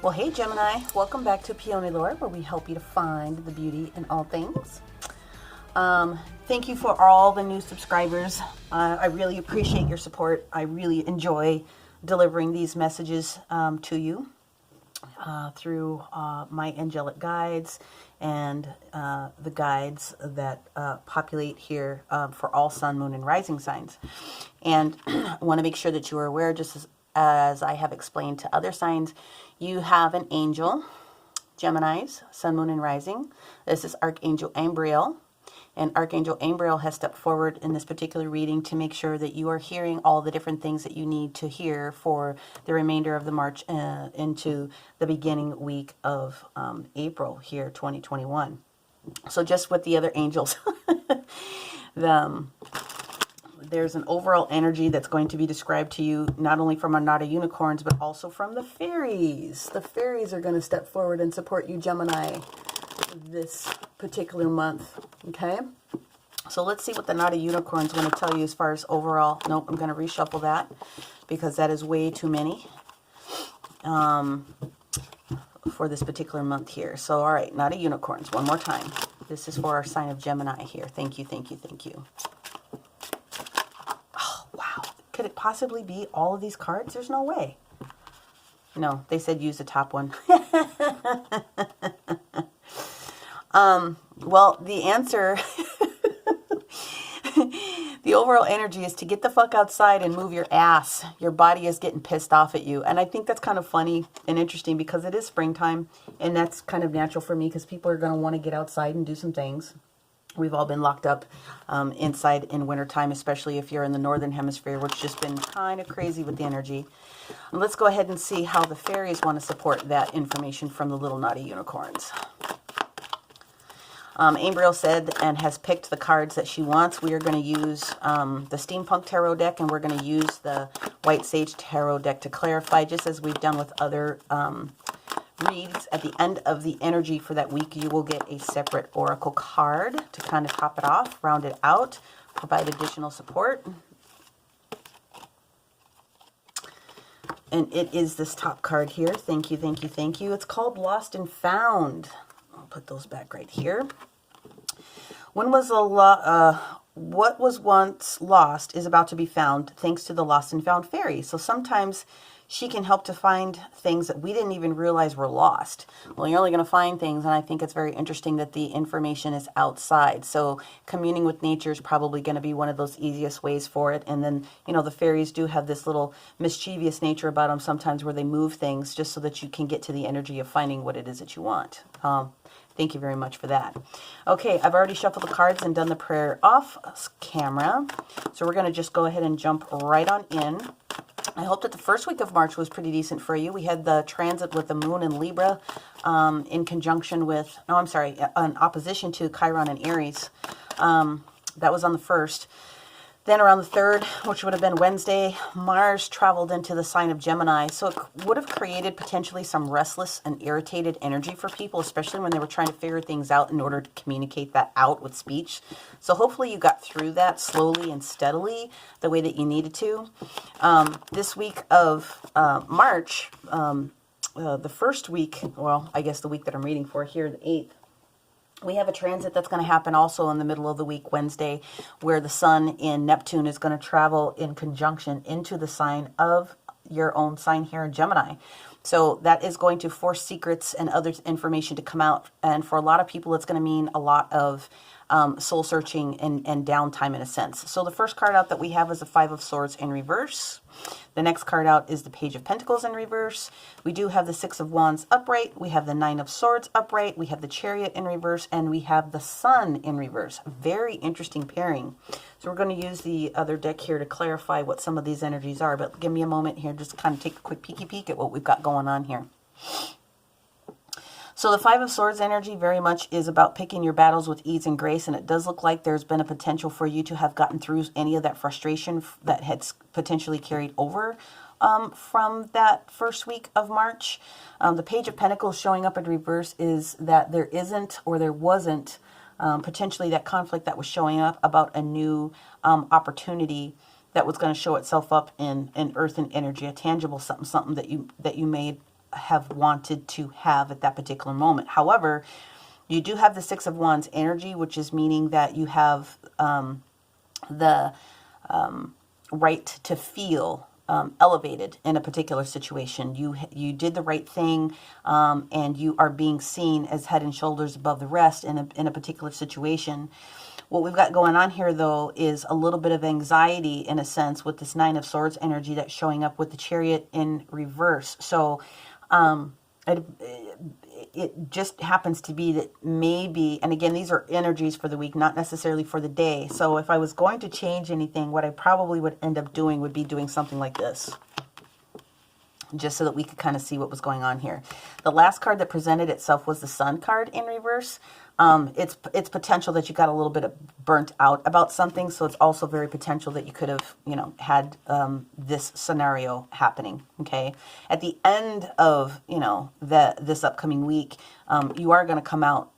Well, hey Gemini, welcome back to PeonyLore, where we help you to find the beauty in all things. Thank you for all the new subscribers. I really appreciate your support. I really enjoy delivering these messages to you through my angelic guides and the guides that populate here for all sun, moon, and rising signs. And I want to make sure that you are aware, just as I have explained to other signs, you have an angel, Geminis, sun, moon, and rising. This is Archangel Ambriel. And Archangel Ambriel has stepped forward in this particular reading to make sure that you are hearing all the different things that you need to hear for the remainder of the March into the beginning week of April here, 2021. So just with the other angels, there's an overall energy that's going to be described to you, not only from a knot of unicorns, but also from the fairies. The fairies are going to step forward and support you, Gemini, this particular month. Okay, so let's see what the knot of unicorns going to tell you as far as overall. Nope, I'm going to reshuffle that because that is way too many for this particular month here. So all right, knot of unicorns one more time. This is for our sign of Gemini here. Thank you, thank you, thank you. Oh wow, could it possibly be all of these cards? There's no way. No, they said use the top one. Well, the answer, the overall energy is to get the fuck outside and move your ass. Your body is getting pissed off at you. And I think that's kind of funny and interesting because it is springtime. And that's kind of natural for me because people are going to want to get outside and do some things. We've all been locked up inside in wintertime, especially if you're in the northern hemisphere, which has just been kind of crazy with the energy. And let's go ahead and see how the fairies want to support that information from the little naughty unicorns. Ambriel said and has picked the cards that she wants. We are going to use the Steampunk Tarot deck, and we're going to use the White Sage Tarot deck to clarify, just as we've done with other reads. At the end of the energy for that week, you will get a separate oracle card to kind of top it off, round it out, provide additional support. And it is this top card here. Thank you, thank you, thank you. It's called Lost and Found. I'll put those back right here. When was what was once lost is about to be found, thanks to the Lost and Found fairy. So sometimes she can help to find things that we didn't even realize were lost. Well, you're only going to find things, and I think it's very interesting that the information is outside. So communing with nature is probably going to be one of those easiest ways for it. And then, you know, the fairies do have this little mischievous nature about them sometimes where they move things just so that you can get to the energy of finding what it is that you want. Thank you very much for that. Okay, I've already shuffled the cards and done the prayer off camera. So we're going to just go ahead and jump right on in. I hope that the first week of March was pretty decent for you. We had the transit with the moon in Libra in conjunction with, in opposition to Chiron and Aries. That was on the 1st. Then around the 3rd, which would have been Wednesday, Mars traveled into the sign of Gemini. So it would have created potentially some restless and irritated energy for people, especially when they were trying to figure things out in order to communicate that out with speech. So hopefully you got through that slowly and steadily the way that you needed to. This week of March, the first week, well, I guess the week that I'm reading for here, the 8th, we have a transit that's going to happen also in the middle of the week, Wednesday, where the sun in Neptune is going to travel in conjunction into the sign of your own sign here in Gemini. So that is going to force secrets and other information to come out. And for a lot of people, it's going to mean a lot of soul searching and downtime in a sense. So the first card out that we have is the 5 of Swords in reverse. The next card out is the Page of Pentacles in reverse. We do have the 6 of Wands upright. We have the 9 of Swords upright. We have the Chariot in reverse, and we have the Sun in reverse. Very interesting pairing. So we're going to use the other deck here to clarify what some of these energies are, but give me a moment here just to kind of take a quick peek at what we've got going on here. So the 5 of Swords energy very much is about picking your battles with ease and grace, and it does look like there's been a potential for you to have gotten through any of that frustration that had potentially carried over from that first week of March. The Page of Pentacles showing up in reverse is that there isn't, or there wasn't, potentially that conflict that was showing up about a new opportunity that was going to show itself up in earth and energy, a tangible something that you may have wanted to have at that particular moment. However, you do have the Six of Wands energy, which is meaning that you have the right to feel elevated in a particular situation. You did the right thing, and you are being seen as head and shoulders above the rest in a particular situation. What we've got going on here, though, is a little bit of anxiety in a sense with this Nine of Swords energy that's showing up with the Chariot in reverse. So it just happens to be that maybe, and again, these are energies for the week, not necessarily for the day. So if I was going to change anything, what I probably would end up doing would be doing something like this, just so that we could kind of see what was going on here. The last card that presented itself was the Sun card in reverse. It's potential that you got a little bit of burnt out about something, so it's also very potential that you could have, had this scenario happening. Okay, at the end of this upcoming week, you are going to come out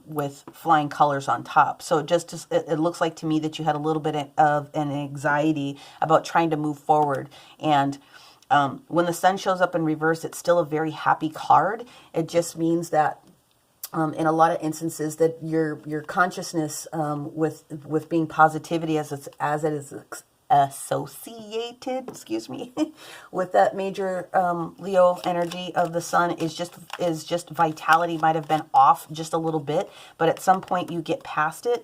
with flying colors on top. So it looks like to me that you had a little bit of an anxiety about trying to move forward. And when the Sun shows up in reverse, it's still a very happy card. It just means that in a lot of instances that your consciousness with being positivity as it is associated, with that major Leo energy of the Sun is just vitality might have been off just a little bit, but at some point you get past it,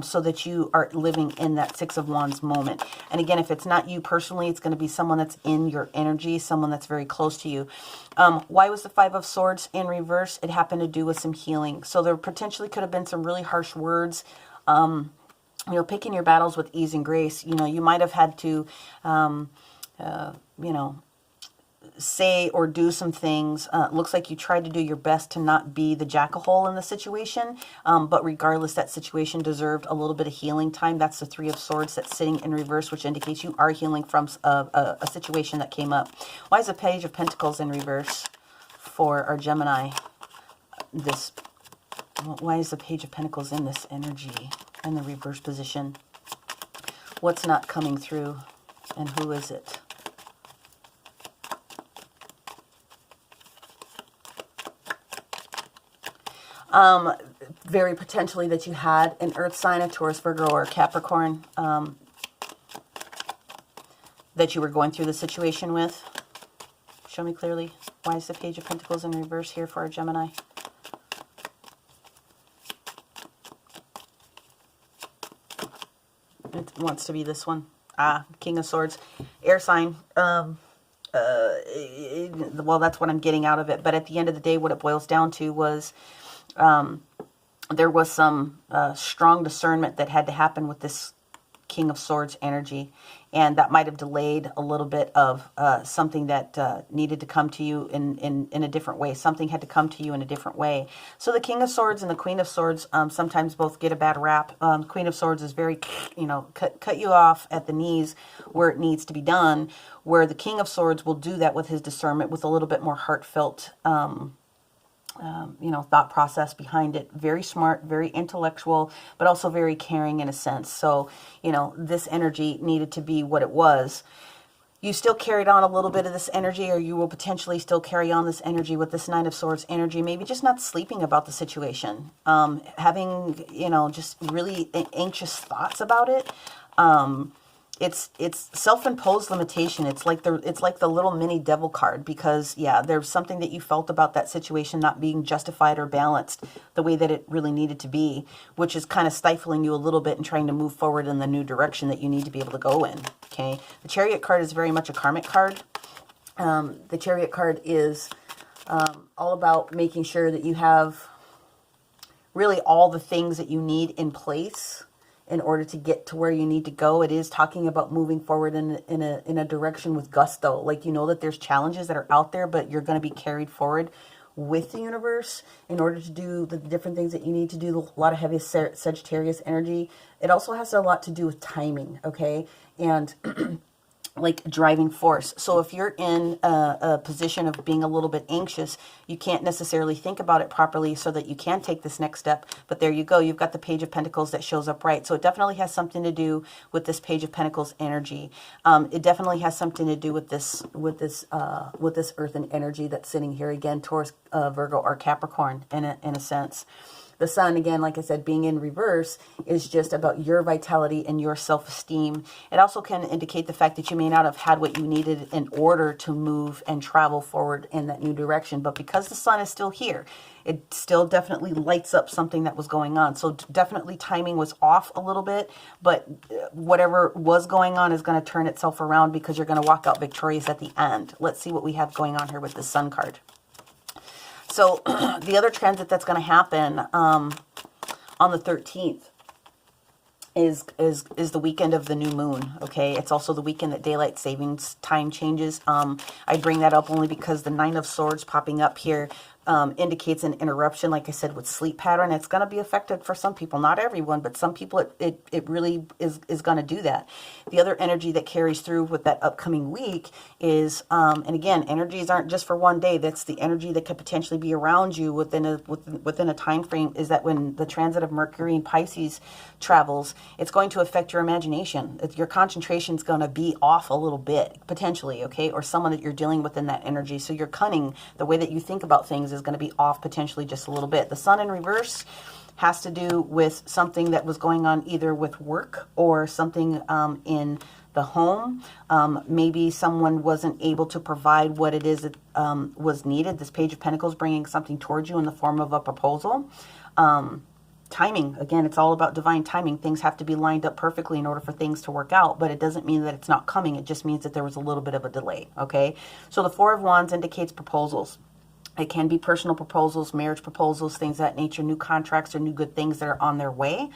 so that you are living in that Six of Wands moment. And again, if it's not you personally, it's going to be someone that's in your energy, someone that's very close to you. Why was the Five of Swords in reverse? It happened to do with some healing. So there potentially could have been some really harsh words, picking your battles with ease and grace. You might have had to, say or do some things. Looks like you tried to do your best to not be the jack-a-hole in the situation. But regardless, that situation deserved a little bit of healing time. That's the Three of Swords that's sitting in reverse, which indicates you are healing from a situation that came up. Why is the Page of Pentacles in reverse for our Gemini? Why is the Page of Pentacles in this energy in the reverse position? What's not coming through, and who is it? Very potentially that you had an earth sign, a Taurus, Virgo, or a Capricorn, that you were going through the situation with. Show me clearly. Why is the Page of Pentacles in reverse here for our Gemini? It wants to be this one. King of Swords. Air sign. Well, that's what I'm getting out of it. But at the end of the day, what it boils down to was there was some strong discernment that had to happen with this King of Swords energy. And that might have delayed a little bit of something that needed to come to you in a different way. Something had to come to you in a different way. So the King of Swords and the Queen of Swords sometimes both get a bad rap. Queen of Swords is very, cut you off at the knees where it needs to be done. Where the King of Swords will do that with his discernment, with a little bit more heartfelt thought process behind it. Very smart, very intellectual, but also very caring in a sense. So, this energy needed to be what it was. You still carried on a little bit of this energy, or you will potentially still carry on this energy with this Nine of Swords energy, maybe just not sleeping about the situation. Having, just really anxious thoughts about it. It's self-imposed limitation. It's like the little mini devil card, because there's something that you felt about that situation not being justified or balanced the way that it really needed to be, which is kind of stifling you a little bit and trying to move forward in the new direction that you need to be able to go in. Okay, the Chariot card is very much a karmic card. The Chariot card is all about making sure that you have really all the things that you need in place in order to get to where you need to go. It is talking about moving forward in a direction with gusto. Like, that there's challenges that are out there, but you're going to be carried forward with the universe in order to do the different things that you need to do. A lot of heavy Sagittarius energy. It also has a lot to do with timing, okay? And like driving force. So if you're in a position of being a little bit anxious, you can't necessarily think about it properly so that you can take this next step. But there you go. You've got the Page of Pentacles that shows up right. So it definitely has something to do with this Page of Pentacles energy. It definitely has something to do with this earthen energy that's sitting here again, Taurus, Virgo, or Capricorn in a sense. The sun, again, like I said, being in reverse is just about your vitality and your self-esteem. It also can indicate the fact that you may not have had what you needed in order to move and travel forward in that new direction. But because the sun is still here, it still definitely lights up something that was going on. So definitely timing was off a little bit, but whatever was going on is going to turn itself around because you're going to walk out victorious at the end. Let's see what we have going on here with the sun card. So the other transit that's going to happen on the 13th is the weekend of the new moon. Okay, it's also the weekend that daylight savings time changes. I bring that up only because the Nine of Swords popping up here indicates an interruption, like I said, with sleep pattern. It's going to be affected for some people, not everyone, but some people it really is going to do that. The other energy that carries through with that upcoming week is, and again, energies aren't just for one day. That's the energy that could potentially be around you within a time frame, is that when the transit of Mercury and Pisces travels, it's going to affect your imagination. Your concentration is going to be off a little bit, potentially, okay, or someone that you're dealing with in that energy. So your cunning, the way that you think about things, is going to be off potentially just a little bit. The sun in reverse has to do with something that was going on either with work or something in the home. Maybe someone wasn't able to provide what it is that was needed. This Page of Pentacles bringing something towards you in the form of a proposal. Timing, again, it's all about divine timing. Things have to be lined up perfectly in order for things to work out, but it doesn't mean that it's not coming. It just means that there was a little bit of a delay, okay? So the Four of Wands indicates proposals. It can be personal proposals, marriage proposals, things of that nature, new contracts or new good things that are on their way.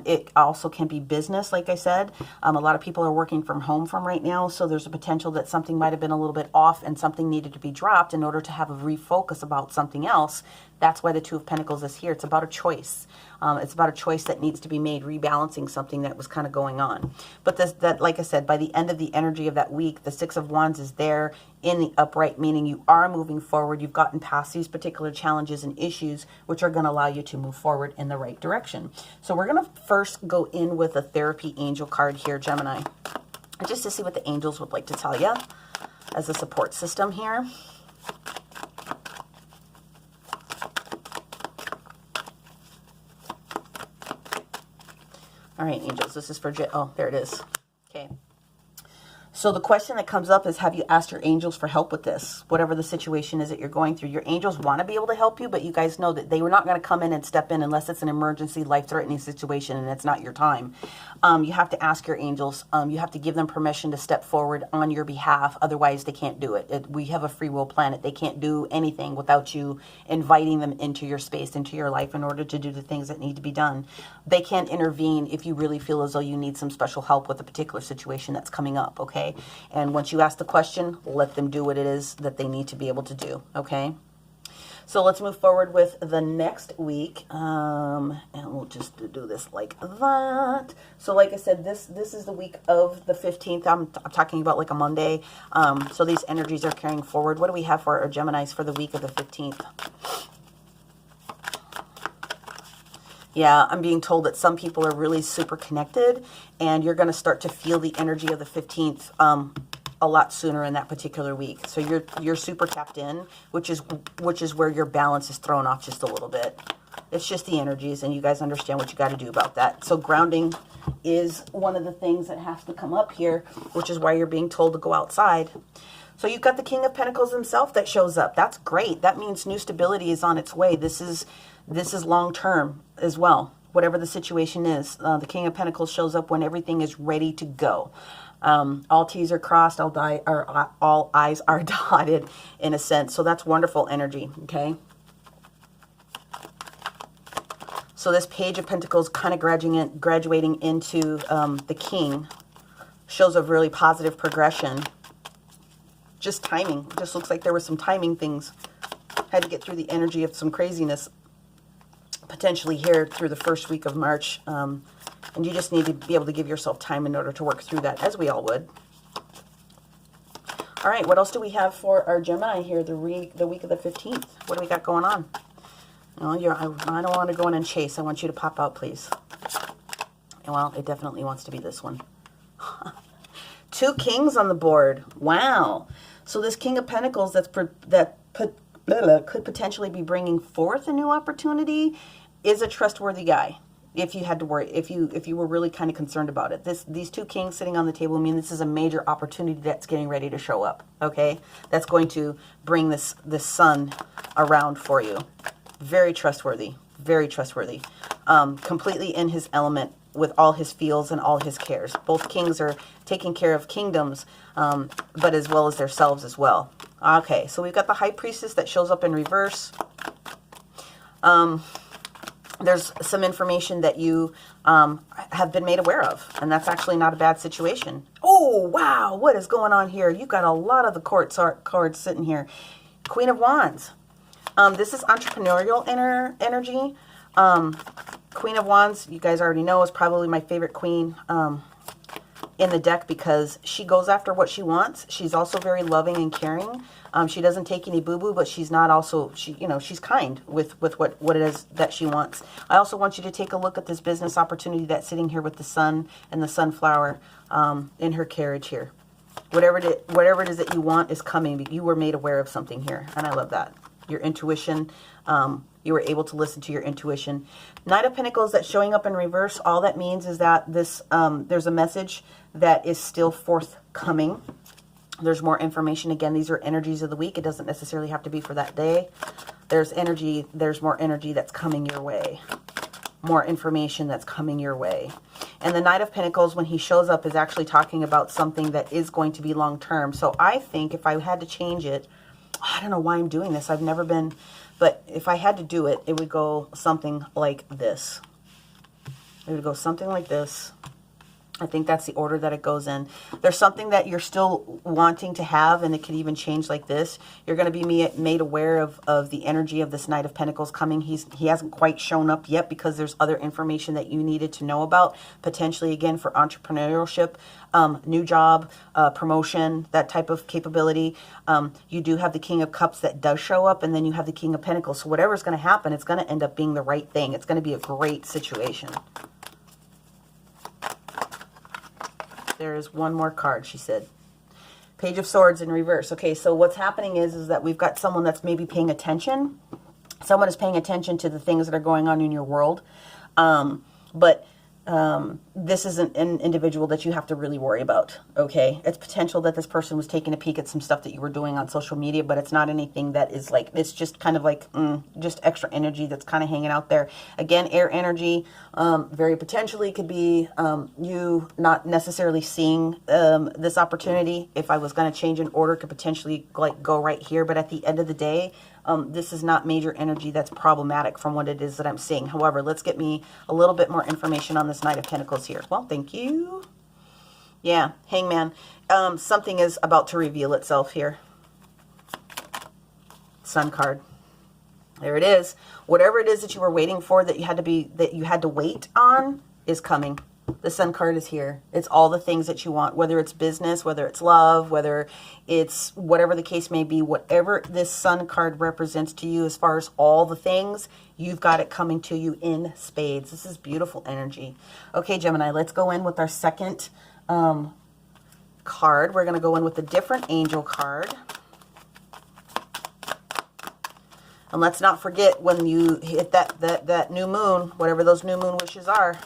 It also can be business, like I said. A lot of people are working from home from right now, so there's a potential that something might have been a little bit off and something needed to be dropped in order to have a refocus about something else. That's why the Two of Pentacles is here. It's about a choice. It's about a choice that needs to be made, rebalancing something that was kind of going on. But that, like I said, by the end of the energy of that week, the Six of Wands is there in the upright, meaning you are moving forward. You've gotten past these particular challenges and issues, which are going to allow you to move forward in the right direction. So we're going to first go in with a therapy angel card here, Gemini, just to see what the angels would like to tell you as a support system here. All right, angels, this is for, oh, there it is. Okay. So the question that comes up is, have you asked your angels for help with this? Whatever the situation is that you're going through, your angels want to be able to help you, but you guys know that they were not going to come in and step in unless it's an emergency, life-threatening situation and it's not your time. You have to ask your angels. You have to give them permission to step forward on your behalf. Otherwise, they can't do it. We have a free will planet. They can't do anything without you inviting them into your space, into your life in order to do the things that need to be done. They can't intervene if you really feel as though you need some special help with a particular situation that's coming up, okay? And once you ask the question, let them do what it is that they need to be able to do, okay? So let's move forward with the next week, and we'll just do this like that. So like I said, this is the week of the 15th. I'm talking about like a Monday. So these energies are carrying forward. What do we have for our Geminis for the week of the 15th? Yeah, I'm being told that some people are really super connected, and you're going to start to feel the energy of the 15th a lot sooner in that particular week. So you're super tapped in, which is where your balance is thrown off just a little bit. It's just the energies, and you guys understand what you got to do about that. So grounding is one of the things that has to come up here, which is why you're being told to go outside. So you've got the King of Pentacles himself that shows up. That's great. That means new stability is on its way. This is long-term as well, whatever the situation is. The King of Pentacles shows up when everything is ready to go. All T's are crossed, all I's are dotted in a sense. So that's wonderful energy, okay? So this Page of Pentacles kind of graduating into the King shows a really positive progression. Just timing. It just looks like there were some timing things. Had to get through the energy of some craziness potentially here through the first week of March. And you just need to be able to give yourself time in order to work through that, as we all would. All right, what else do we have for our Gemini here the week of the 15th? What do we got going on? No, I don't want to go in and chase. I want you to pop out, please. Well, it definitely wants to be this one. 2 kings on the board. Wow. So this King of Pentacles could potentially be bringing forth a new opportunity is a trustworthy guy. If you had to worry, if you were really kind of concerned about it, these 2 kings sitting on the table mean this is a major opportunity that's getting ready to show up. Okay, that's going to bring this sun around for you. Very trustworthy, very trustworthy. Completely in his element with all his feels and all his cares. Both kings are taking care of kingdoms, but as well as themselves as well. Okay, so we've got the High Priestess that shows up in reverse. There's some information that you have been made aware of, and that's actually not a bad situation. Oh, wow, what is going on here? You've got a lot of the cards sitting here. Queen of Wands. This is entrepreneurial energy. Queen of Wands, you guys already know, is probably my favorite queen in the deck because she goes after what she wants. She's also very loving and caring. She doesn't take any boo-boo, but she's not also, she's kind with what it is that she wants. I also want you to take a look at this business opportunity that's sitting here with the sun and the sunflower in her carriage here. Whatever it is that you want is coming. You were made aware of something here, and I love that. Your intuition, you were able to listen to your intuition. Knight of Pentacles that's showing up in reverse, all that means is that this there's a message that is still forthcoming. There's more information. Again, these are energies of the week. It doesn't necessarily have to be for that day. There's more energy that's coming your way. More information that's coming your way. And the Knight of Pentacles, when he shows up, is actually talking about something that is going to be long-term. So I think if I had to change it, I don't know why I'm doing this. I've never been, but if I had to do it, it would go something like this. It would go something like this. I think that's the order that it goes in. There's something that you're still wanting to have, and it could even change like this. You're going to be made aware of the energy of this Knight of Pentacles coming. He hasn't quite shown up yet because there's other information that you needed to know about, potentially, again, for entrepreneurship, new job, promotion, that type of capability. You do have the King of Cups that does show up, and then you have the King of Pentacles. So whatever's going to happen, it's going to end up being the right thing. It's going to be a great situation. There is one more card, she said. Page of Swords in reverse. Okay, so what's happening is that we've got someone that's maybe paying attention. Someone is paying attention to the things that are going on in your world. But this isn't an individual that you have to really worry about, okay? It's potential that this person was taking a peek at some stuff that you were doing on social media, but it's not anything that is like, it's just kind of like, just extra energy that's kind of hanging out there. Again, air energy, very potentially could be you not necessarily seeing this opportunity. If I was going to change an order, could potentially like go right here, but at the end of the day, this is not major energy that's problematic from what it is that I'm seeing. However, let's get me a little bit more information on this Knight of Pentacles here. Well, thank you. Yeah, Hangman. Something is about to reveal itself here. Sun card. There it is. Whatever it is that you were waiting for, that you had to wait on, is coming. The Sun card is here. It's all the things that you want, whether it's business, whether it's love, whether it's whatever the case may be, whatever this Sun card represents to you as far as all the things, you've got it coming to you in spades. This is beautiful energy. Okay, Gemini, let's go in with our second card. We're going to go in with a different angel card. And let's not forget, when you hit that new moon, whatever those new moon wishes are,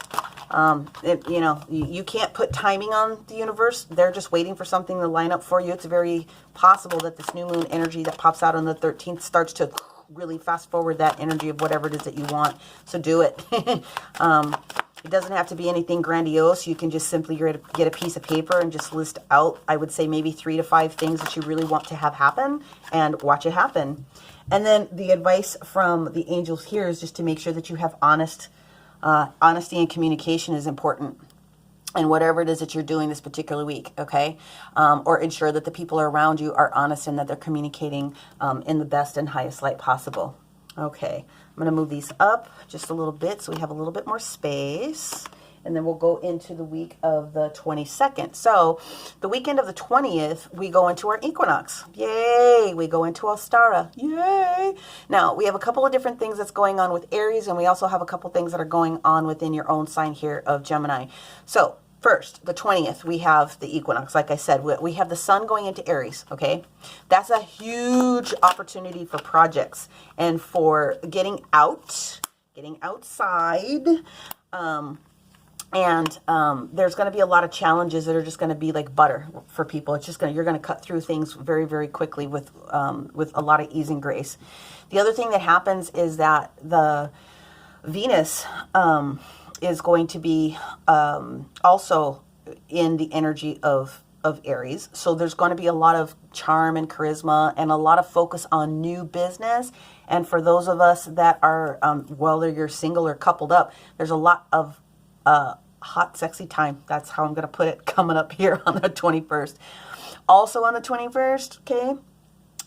you can't put timing on the universe. They're just waiting for something to line up for you. It's very possible that this new moon energy that pops out on the 13th starts to really fast forward that energy of whatever it is that you want. So do it. It doesn't have to be anything grandiose. You can just simply get a piece of paper and just list out, I would say, maybe 3 to 5 things that you really want to have happen, and watch it happen. And then the advice from the angels here is just to make sure that you have honesty and communication is important in whatever it is that you're doing this particular week, okay? Or ensure that the people around you are honest and that they're communicating in the best and highest light possible. Okay, I'm going to move these up just a little bit so we have a little bit more space. and then we'll go into the week of the 22nd. So the weekend of the 20th, we go into our equinox. Yay! We go into Ostara. Yay! Now, we have a couple of different things that's going on with Aries, and we also have a couple things that are going on within your own sign here of Gemini. So first, the 20th, we have the equinox. Like I said, we have the sun going into Aries, okay? That's a huge opportunity for projects and for getting outside. There's going to be a lot of challenges that are just going to be like butter for people. It's just you're going to cut through things very, very quickly with a lot of ease and grace. The other thing that happens is that the Venus is going to be also in the energy of Aries. So there's going to be a lot of charm and charisma and a lot of focus on new business. And for those of us that are, whether you're single or coupled up, there's a lot of hot, sexy time. That's how I'm going to put it, coming up here on the 21st. Also on the 21st, okay,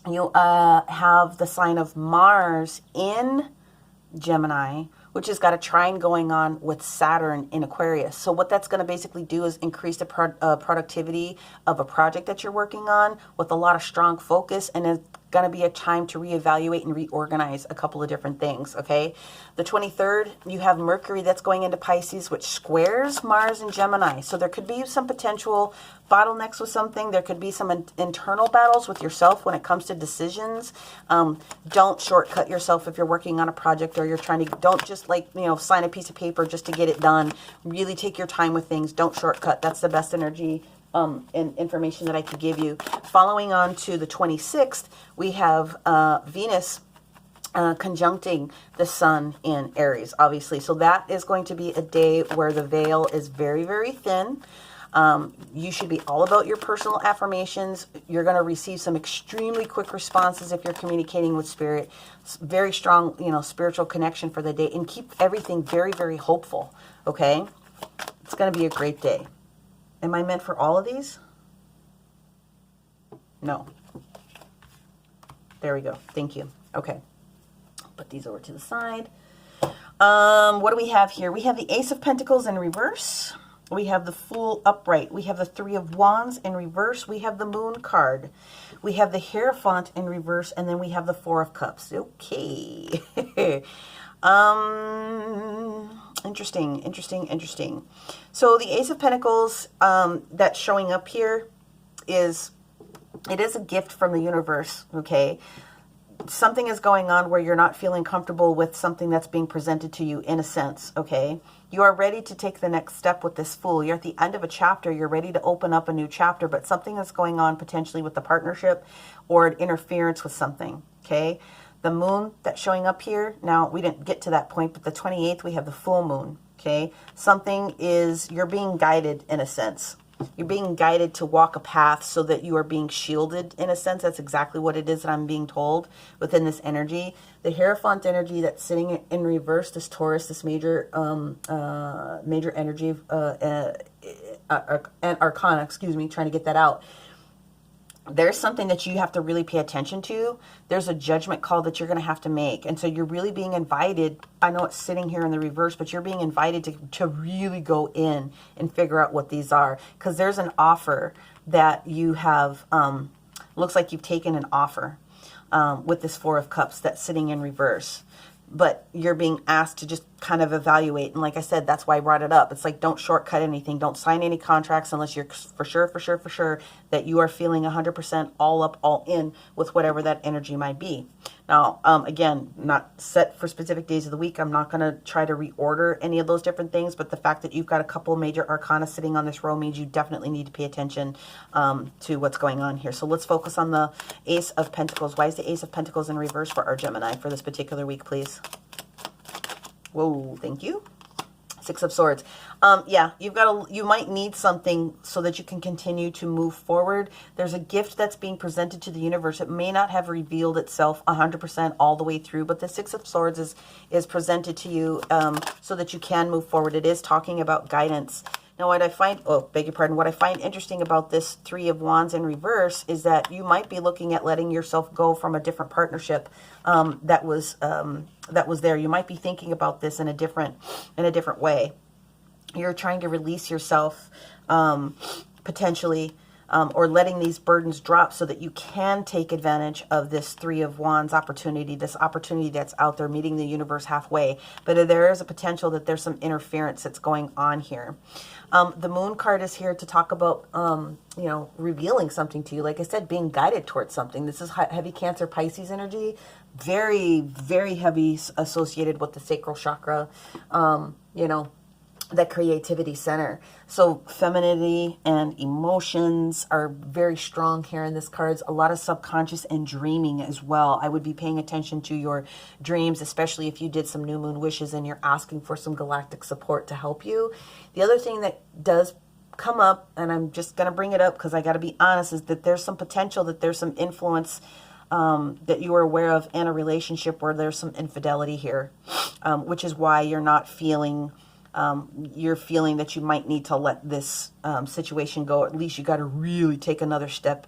you have the sign of Mars in Gemini, which has got a trine going on with Saturn in Aquarius. So what that's going to basically do is increase the productivity of a project that you're working on with a lot of strong focus, and it's going to be a time to reevaluate and reorganize a couple of different things, okay? The 23rd, you have Mercury that's going into Pisces, which squares Mars and Gemini. So there could be some potential bottlenecks with something. There could be some internal battles with yourself when it comes to decisions. Don't shortcut yourself if you're working on a project or you're trying to, don't just sign a piece of paper just to get it done. Really take your time with things. Don't shortcut. That's the best energy and information that I could give you. Following on to the 26th, we have Venus conjuncting the sun in Aries, obviously. So that is going to be a day where the veil is very, very thin. You should be all about your personal affirmations. You're going to receive some extremely quick responses if you're communicating with spirit. Very strong, spiritual connection for the day, and keep everything very, very hopeful. Okay. It's going to be a great day. Am I meant for all of these? No. There we go. Thank you. Okay. Put these over to the side. What do we have here? We have the Ace of Pentacles in reverse. We have the Fool upright. We have the Three of Wands in reverse. We have the Moon card. We have the Hierophant in reverse. And then we have the Four of Cups. Okay. Interesting. So the Ace of Pentacles that's showing up here is a gift from the universe, okay? Something is going on where you're not feeling comfortable with something that's being presented to you in a sense, okay? You are ready to take the next step with this Fool. You're at the end of a chapter. You're ready to open up a new chapter, but something is going on potentially with the partnership or an interference with something, okay? The Moon that's showing up here, now we didn't get to that point, but the 28th, we have the full moon, okay? You're being guided in a sense. You're being guided to walk a path so that you are being shielded in a sense. That's exactly what it is that I'm being told within this energy. The Hierophant energy that's sitting in reverse, this Taurus, this major energy, and Arcana, trying to get that out. There's something that you have to really pay attention to. There's a judgment call that you're going to have to make. And so you're really being invited. I know it's sitting here in the reverse, but you're being invited to really go in and figure out what these are. Because there's an offer that you have, looks like you've taken an offer with this Four of Cups that's sitting in reverse. But you're being asked to just kind of evaluate. And like I said, that's why I brought it up. It's like, don't shortcut anything. Don't sign any contracts unless you're for sure that you are feeling 100% all up, all in with whatever that energy might be. Now, again, not set for specific days of the week. I'm not going to try to reorder any of those different things. But the fact that you've got a couple major arcana sitting on this row means you definitely need to pay attention to what's going on here. So let's focus on the Ace of Pentacles. Why is the Ace of Pentacles in reverse for our Gemini for this particular week, please? Whoa, thank you. Six of Swords. Yeah, you might need something so that you can continue to move forward. There's a gift that's being presented to the universe. It may not have revealed itself 100% all the way through, but the Six of Swords is presented to you so that you can move forward. It is talking about guidance. Now, what I find interesting about this Three of Wands in reverse is that you might be looking at letting yourself go from a different partnership that was there. You might be thinking about this in a different way. you're trying to release yourself, potentially, or letting these burdens drop so that you can take advantage of this Three of Wands opportunity, this opportunity that's out there, meeting the universe halfway. But there is a potential that there's some interference that's going on here. The Moon card is here to talk about, you know, revealing something to you. Like I said, being guided towards something. This is heavy Cancer Pisces energy. Very, very heavy associated with the sacral chakra, you know, that creativity center. So femininity and emotions are very strong here in this cards. A lot of subconscious and dreaming as well. I would be paying attention to your dreams, especially if you did some new moon wishes and you're asking for some galactic support to help you. The other thing that does come up, and I'm just going to bring it up because I got to be honest, is that there's some potential that there's some influence that you are aware of in a relationship where there's some infidelity here, which is why you're not feeling, you're feeling that you might need to let this situation go. At least you got to really take another step,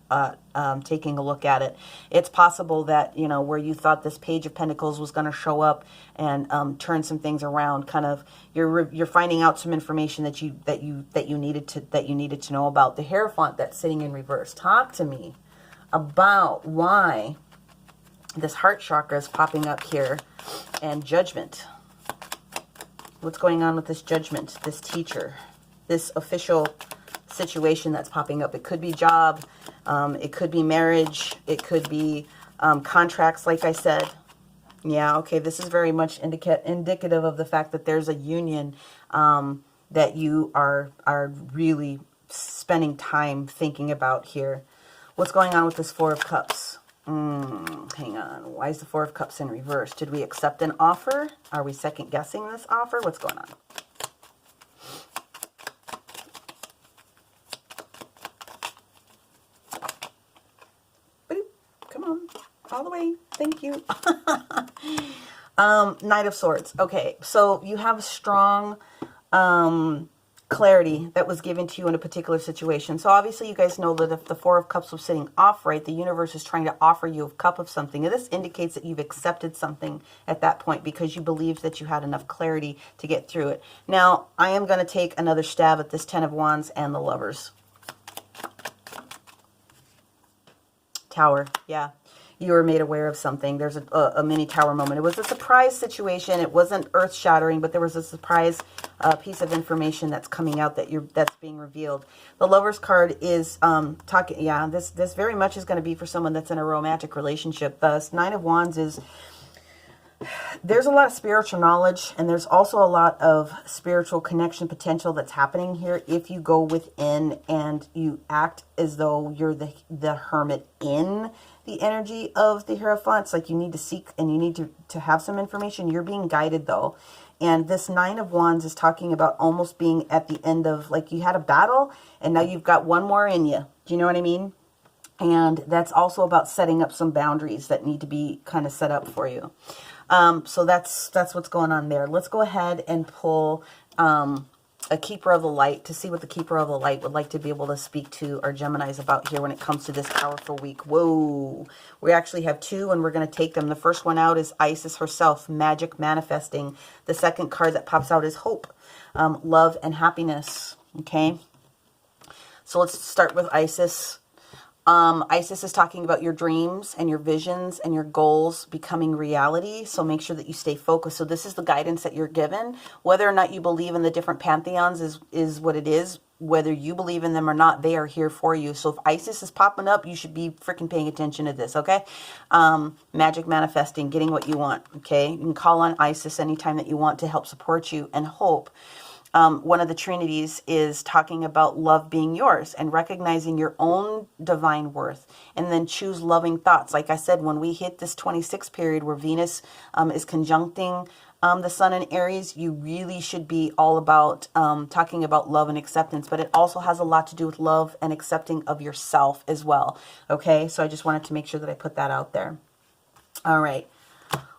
taking a look at it. It's possible that, you know, where you thought this Page of Pentacles was going to show up and turn some things around, kind of you're finding out some information that you needed to know about. The Hierophant that's sitting in reverse. Talk to me about why this heart chakra is popping up here, and Judgment. What's going on with this Judgment, this teacher, this official situation that's popping up? It could be job, it could be marriage, it could be contracts, like I said. Yeah, okay, this is very much indicative of the fact that there's a union that you are really spending time thinking about here. What's going on with this Four of Cups? Hang on. Why is the Four of Cups in reverse? Did we accept an offer? Are we second guessing this offer? What's going on? Boop. Come on. All the way. Thank you. Knight of Swords. Okay. So you have strong clarity that was given to you in a particular situation. So obviously you guys know that if the Four of Cups was sitting off right, the universe is trying to offer you a cup of something. And this indicates that you've accepted something at that point because you believed that you had enough clarity to get through it. Now, I am going to take another stab at this Ten of Wands and the Lovers. Tower, yeah. You were made aware of something. There's a mini tower moment. It was a surprise situation. It wasn't earth-shattering, but there was a surprise piece of information that's coming out that's being revealed. The Lover's card is talking. Yeah, this very much is going to be for someone that's in a romantic relationship. The Nine of Wands is, there's a lot of spiritual knowledge, and there's also a lot of spiritual connection potential that's happening here if you go within and you act as though you're the hermit in the energy of the Hierophant. It's like you need to seek and you need to have some information. You're being guided though. And this Nine of Wands is talking about almost being at the end of, like, you had a battle and now you've got one more in you. Do you know what I mean? And that's also about setting up some boundaries that need to be kind of set up for you. So that's what's going on there. Let's go ahead and pull a Keeper of the Light to see what the Keeper of the Light would like to be able to speak to our Geminis about here when it comes to this powerful week. Whoa. We actually have two, and we're going to take them. The first one out is Isis herself, magic manifesting. The second card that pops out is hope, love and happiness. Okay. So let's start with Isis. Isis is talking about your dreams and your visions and your goals becoming reality. So make sure that you stay focused. So this is the guidance that you're given. Whether or not you believe in the different pantheons is what it is. Whether you believe in them or not, they are here for you. So if Isis is popping up, you should be freaking paying attention to this, okay? Magic manifesting, getting what you want, okay? You can call on Isis anytime that you want to help support you. And hope. One of the Trinities is talking about love being yours and recognizing your own divine worth, and then choose loving thoughts. Like I said, when we hit this 26 period where Venus is conjuncting the Sun in Aries, you really should be all about talking about love and acceptance, but it also has a lot to do with love and accepting of yourself as well. Okay, so I just wanted to make sure that I put that out there. All right.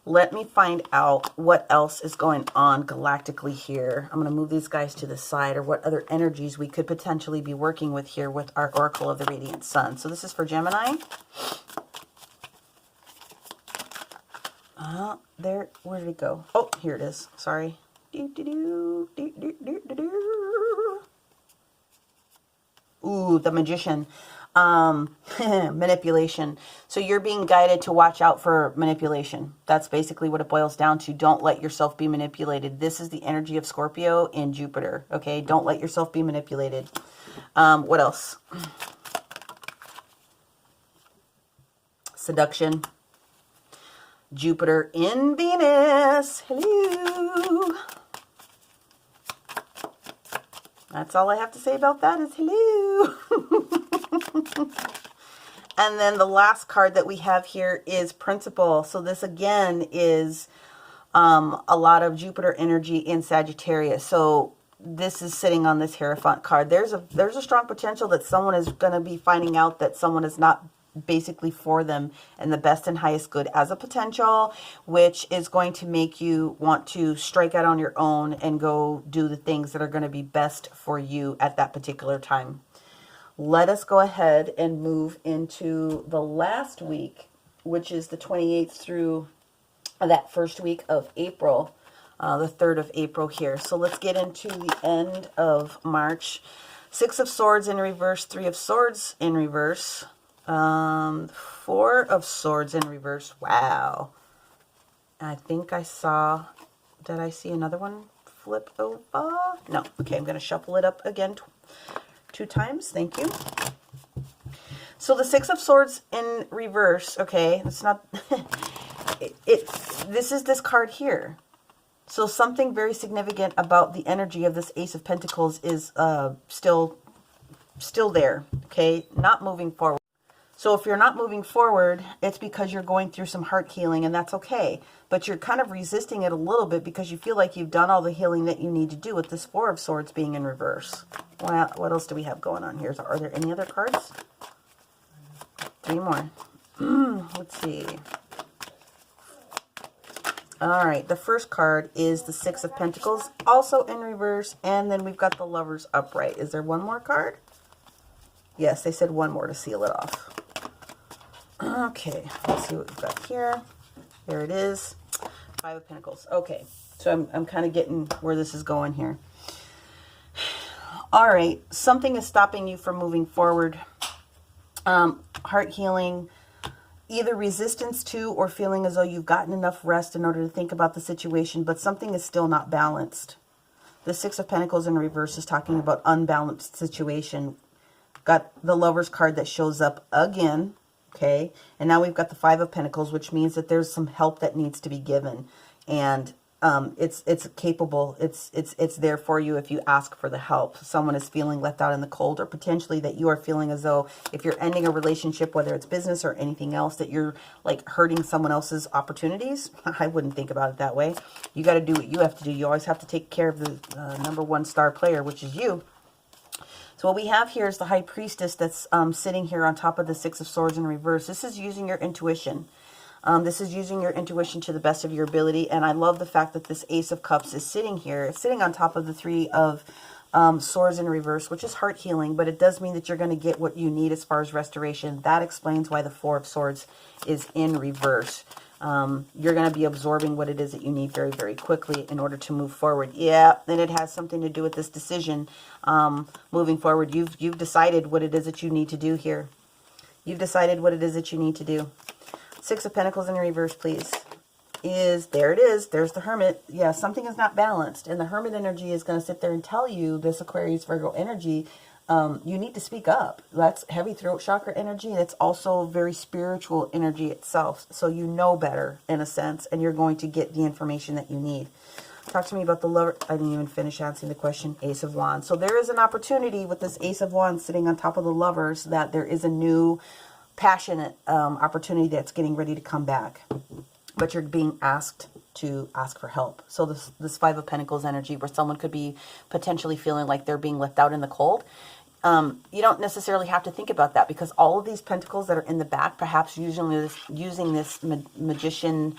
Let me find out what else is going on galactically here. I'm going to move these guys to the side, or what other energies we could potentially be working with here with our Oracle of the Radiant Sun. So this is for Gemini. Where did it go? Oh, here it is. Sorry. Ooh, the Magician. Manipulation. So you're being guided to watch out for manipulation. That's basically what it boils down to. Don't let yourself be manipulated. This is the energy of Scorpio and Jupiter. Okay, don't let yourself be manipulated. What else? Seduction. Jupiter in Venus. Hello. That's all I have to say about that is hello. And then the last card that we have here is Principle. So this again is a lot of Jupiter energy in Sagittarius. So this is sitting on this Hierophant card. There's a strong potential that someone is going to be finding out that someone is not basically for them and the best and highest good as a potential, which is going to make you want to strike out on your own and go do the things that are going to be best for you at that particular time. Let us go ahead and move into the last week, which is the 28th through that first week of April, the 3rd of April here. So let's get into the end of March. 6 of Swords in reverse, 3 of Swords in reverse, 4 of Swords in reverse. Wow. I think I saw, did I see another one flip over? No. Okay, I'm going to shuffle it up again 2 times. Thank you. So the 6 of Swords in reverse, okay, it's not, this is this card here. So something very significant about the energy of this Ace of Pentacles is still there, okay, not moving forward. So if you're not moving forward, it's because you're going through some heart healing, and that's okay. But you're kind of resisting it a little bit because you feel like you've done all the healing that you need to do with this 4 of Swords being in reverse. Well, what else do we have going on here? Are there any other cards? 3 more. Let's see. All right, the first card is the 6 of Pentacles, also in reverse, and then we've got the Lovers upright. Is there one more card? Yes, they said one more to seal it off. Okay, let's see what we've got here. There it is. 5 of Pentacles. Okay, so I'm kind of getting where this is going here. All right, something is stopping you from moving forward. Heart healing, either resistance to or feeling as though you've gotten enough rest in order to think about the situation, but something is still not balanced. The 6 of Pentacles in reverse is talking about unbalanced situation. Got the Lovers card that shows up again, okay? And now we've got the 5 of Pentacles, which means that there's some help that needs to be given. And it's capable. It's there for you if you ask for the help. Someone is feeling left out in the cold, or potentially that you are feeling as though if you're ending a relationship, whether it's business or anything else, that you're like hurting someone else's opportunities. I wouldn't think about it that way. You got to do what you have to do. You always have to take care of the #1 star player, which is you. So what we have here is the High Priestess that's sitting here on top of the 6 of Swords in reverse. This is using your intuition. This is using your intuition to the best of your ability. And I love the fact that this Ace of Cups is sitting here. It's sitting on top of the 3 of Swords in reverse, which is heart healing. But it does mean that you're going to get what you need as far as restoration. That explains why the 4 of Swords is in reverse. You're going to be absorbing what it is that you need very, very quickly in order to move forward. Yeah, and it has something to do with this decision. Moving forward, you've decided what it is that you need to do here. You've decided what it is that you need to do. 6 of Pentacles in reverse, please. There it is. There's the Hermit. Yeah, something is not balanced. And the Hermit energy is going to sit there and tell you, this Aquarius Virgo energy, you need to speak up. That's heavy throat chakra energy. It's also very spiritual energy itself. So you know better in a sense, and you're going to get the information that you need. Talk to me about the Lover. I didn't even finish answering the question. Ace of Wands. So there is an opportunity with this Ace of Wands sitting on top of the Lovers that there is a new passionate opportunity that's getting ready to come back. But you're being asked to ask for help. So this 5 of Pentacles energy, where someone could be potentially feeling like they're being left out in the cold. You don't necessarily have to think about that, because all of these pentacles that are in the back, perhaps using this magician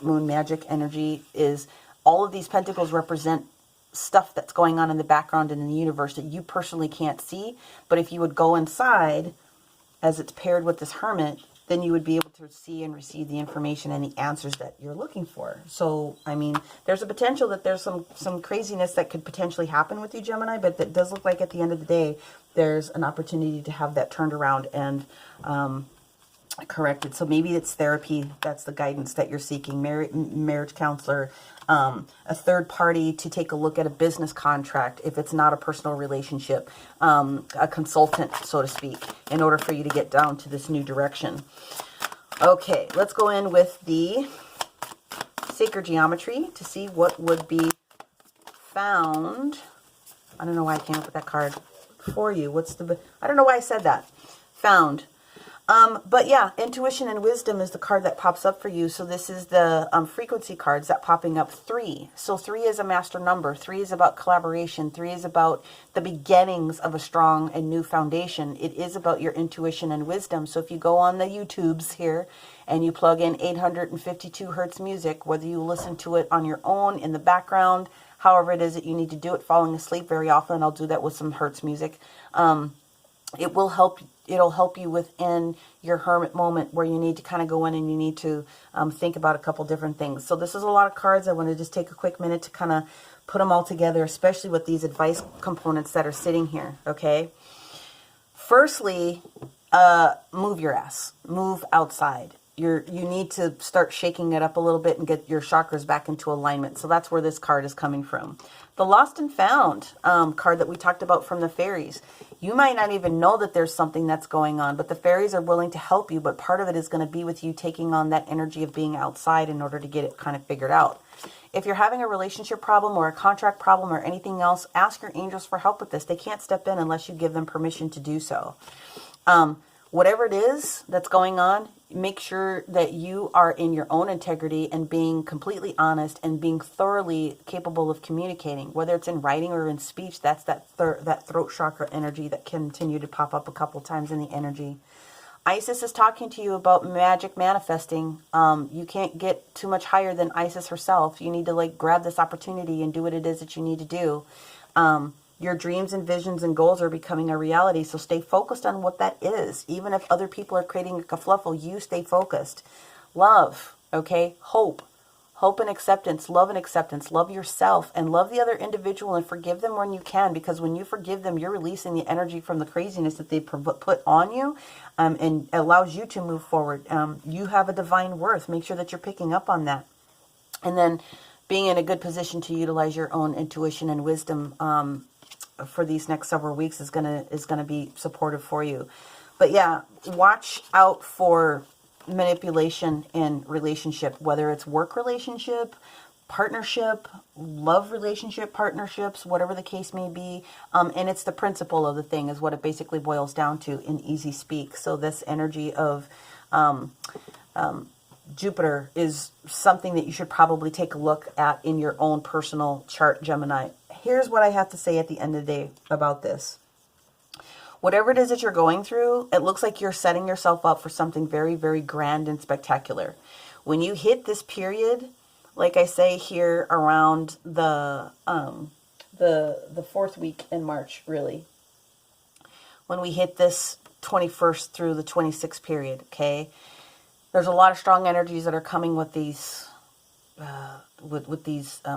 moon magic energy, is all of these pentacles represent stuff that's going on in the background and in the universe that you personally can't see. But if you would go inside, as it's paired with this Hermit, then you would be able to see and receive the information and the answers that you're looking for. So, I mean, there's a potential that there's some craziness that could potentially happen with you, Gemini, but that does look like at the end of the day, there's an opportunity to have that turned around and corrected. So maybe it's therapy. That's the guidance that you're seeking. Marriage counselor, a third party to take a look at a business contract if it's not a personal relationship, a consultant, so to speak, in order for you to get down to this new direction. Okay, let's go in with the sacred geometry to see what would be found. I don't know why I came up with that card for you. I don't know why I said that. Found. But yeah, intuition and wisdom is the card that pops up for you. So this is the frequency cards that popping up 3. So 3 is a master number. 3 is about collaboration. 3 is about the beginnings of a strong and new foundation. It is about your intuition and wisdom. So if you go on the YouTubes here and you plug in 852 hertz music, whether you listen to it on your own in the background, however it is that you need to do it, falling asleep very often, I'll do that with some hertz music. It will help. It'll help you within your hermit moment where you need to kind of go in and you need to think about a couple different things. So this is a lot of cards. I want to just take a quick minute to kind of put them all together, especially with these advice components that are sitting here. Okay. Firstly, move your ass. Move outside. You need to start shaking it up a little bit and get your chakras back into alignment. So that's where this card is coming from. The lost and found card that we talked about from the fairies. You might not even know that there's something that's going on, but the fairies are willing to help you. But part of it is going to be with you taking on that energy of being outside in order to get it kind of figured out. If you're having a relationship problem or a contract problem or anything else, ask your angels for help with this. They can't step in unless you give them permission to do so. Whatever it is that's going on, make sure that you are in your own integrity and being completely honest and being thoroughly capable of communicating, whether it's in writing or in speech. That's that throat chakra energy that can continue to pop up a couple times in the energy. Isis is talking to you about magic manifesting. You can't get too much higher than Isis herself. You need to grab this opportunity and do what it is that you need to do. Your dreams and visions and goals are becoming a reality. So stay focused on what that is. Even if other people are creating a kerfluffle, you stay focused. Love, okay? Hope and acceptance, love and acceptance. Love yourself and love the other individual and forgive them when you can, because when you forgive them, you're releasing the energy from the craziness that they put on you, and allows you to move forward. You have a divine worth. Make sure that you're picking up on that. And then being in a good position to utilize your own intuition and wisdom for these next several weeks is gonna be supportive for you. But yeah, watch out for manipulation in relationship, whether it's work relationship, partnership, love relationship, partnerships, whatever the case may be. And it's the principle of the thing is what it basically boils down to in easy speak. So this energy of Jupiter is something that you should probably take a look at in your own personal chart, Gemini. Here's what I have to say at the end of the day about this. Whatever it is that you're going through, it looks like you're setting yourself up for something very, very grand and spectacular. When you hit this period, like I say here around the 4th week in March, really, when we hit this 21st through the 26th period, okay, there's a lot of strong energies that are coming with these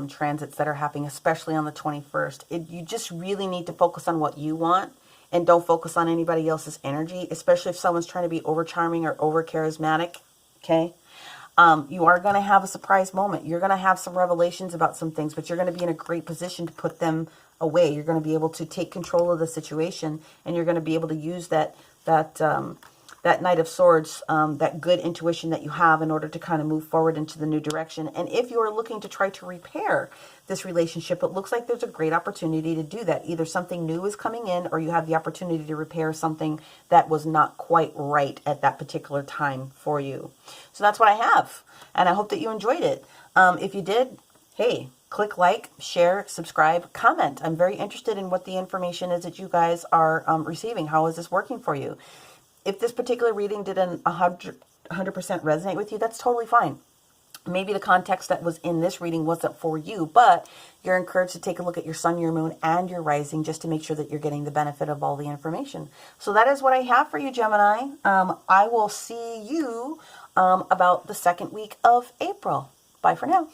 transits that are happening, especially on the 21st. You just really need to focus on what you want and don't focus on anybody else's energy, especially if someone's trying to be over charming or over charismatic. Okay. You are going to have a surprise moment. You're going to have some revelations about some things, but you're going to be in a great position to put them away. You're going to be able to take control of the situation, and you're going to be able to use that Knight of Swords, that good intuition that you have in order to kind of move forward into the new direction. And if you're looking to try to repair this relationship, it looks like there's a great opportunity to do that. Either something new is coming in or you have the opportunity to repair something that was not quite right at that particular time for you. So that's what I have. And I hope that you enjoyed it. If you did, hey, click like, share, subscribe, comment. I'm very interested in what the information is that you guys are receiving. How is this working for you? If this particular reading didn't 100% resonate with you, that's totally fine. maybe the context that was in this reading wasn't for you, but you're encouraged to take a look at your sun, your moon, and your rising just to make sure that you're getting the benefit of all the information. So that is what I have for you, Gemini. I will see you about the second week of April. Bye for now.